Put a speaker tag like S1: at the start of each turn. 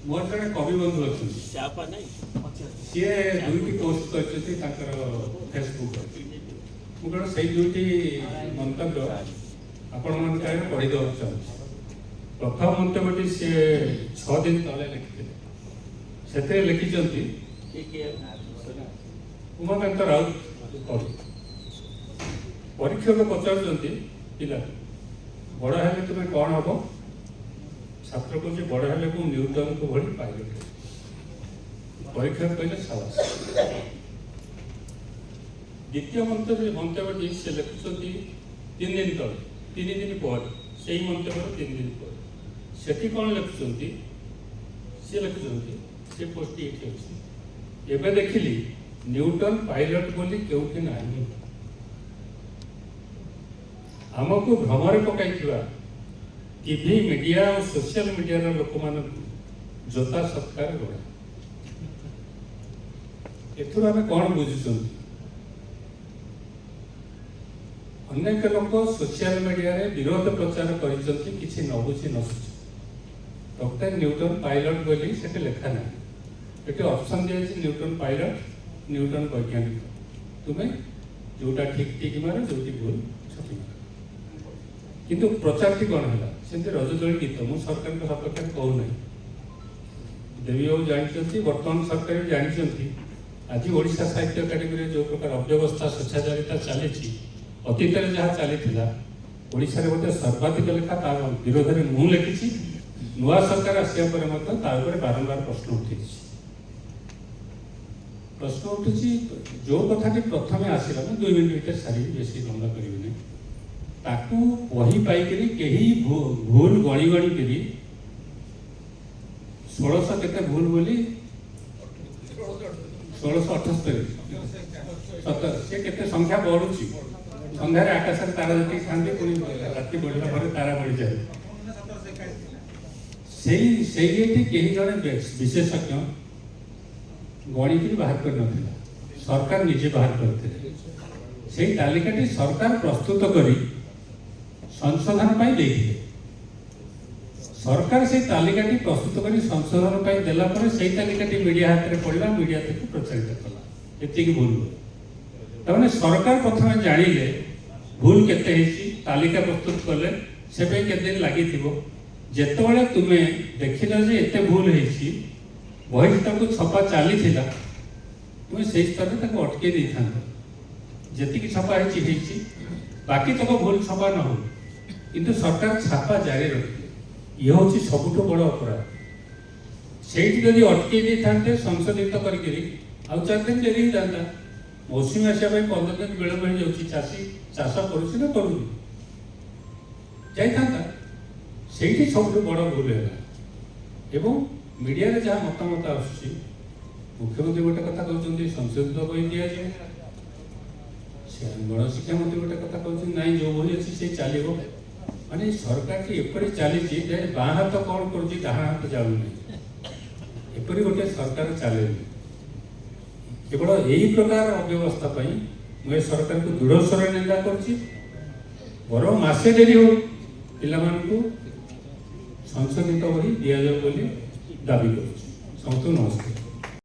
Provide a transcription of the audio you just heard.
S1: मोर जड़े कवि बंधु अच्छे सी दुईटी पोस्ट कर फेसबुक मुझे से दुईटी मंतव्य आपण मान पढ़ी देवा चाहूँ। प्रथम मंतव्यटी सी 6 दिन तले लिखिते से लिखिंट उमाकांत राउत परीक्षक पचार पिला बड़ हेले तुम्हें कौन हम छात्र को बड़ हेले को न्यूटन को भली पाइलट परीक्षक कहले साहस। द्वितीय मंतव्य से लिखुंट 3 दिन तले 3 दिन पर से मंतव्य 3 दिन पर से कौन लिखुंट सी लिखुंट से पोस्ट ये अच्छी एवं देखिली न्यूटन पाइलट बोली क्योंकि ना आमको भ्रमरे पकई टीवी मीडिया और सोशल मीडिया लोक मान जोता सत्कार गड़ा एथुर आम कौन बुझुं अनेक लोक सोशल मीडिया रे विरोध प्रचार करिसेंती किछि न बुझी न सुझी डॉक्टर न्यूटन पाइलट बोली से लेखा ना ये ऑप्शन दिया न्यूटन पाइलट न्यूटन वैज्ञानिक तुम्हें जोटा ठीक ठीक मारे जोटी भूल छुटी मारे किंतु प्रचार टी कौन है सेमती रजदोली गीत मुझे सरकार सपक्ष कहूना देवी बाबू जानते बर्तमान सरकार भी जानते आज ओडिशा साहित्य एकाडेमी जो प्रकार अव्यवस्था स्वेच्छाचारिता चली अतीत जहाँ चली ओडिशा रे गोटे सर्वाधिक लेखा तार विरोध में मुझे लिखी नुआ सरकार आसिया पर बारंबार प्रश्न उठी जो कथाटी प्रथम आसला 2 मिनट भर सारी बेसी लंबा करें ताकू वही पाइकरी कहीं भूल गणी गणी करी 1600 केते भूल बोली 1678 70 से केते संख्या बढ़ुची संध्यारे आकाश तारा जति खांदे पुनी राति बढ़ला पर तारा बढ़ी जाए सेठी कहीं जड़े विशेषज्ञ गणिकी बाहर कर नथिला सरकार निजे बाहर करते से तालिकाटी सरकार प्रस्तुत करी संशोधन पाई देथिले सरकार से तालिकाटी प्रस्तुत करी संशोधन पाई देला पर से तालिकाटी मीडिया हाथ में पड़ला मीडिया तक प्रचारित कला एति भूल तमाने सरकार प्रथम जानिले भूल केते हेची तालिका प्रस्तुत कले से पे केते दिन लागि थिबो जेतबेले तुमे देखिला जे एते भूल हेची बही तक छपा चली तुम से स्तर में अटके दे था जी छपा है बाकी तक भूल छपा न हो किंतु सरकार छापा जारी रखिले ये हूँ सबुठ बड़ अपराध से अटके दे था संशोधित करके आउ 4 दिन डेरी ही जाता मौसुमी आसा 15 दिन विलम्ब हो जाऊँगी चाषी चाष करुना करूनी जाता से सब बड़ भूल है मीडिया रे जहाँ मतामत आसुची मुख्यमंत्री गोटे कथा कहते संशोधित बही दि जाए गणशिक्षा मंत्री गोटे कथा कहते ना जो बही अच्छी से चलो माने सरकार की एपरी चली बाँ हाथ कौन कर डाण हाथ जाऊना एपरी गोटे सरकार चले केवल यही प्रकार अव्यवस्था मुझे सरकार को दृढ़ स्वर निंदा कर मासे डेरी हो पिला संशोधित बही दि जाऊ दाबी कर नमस्कार।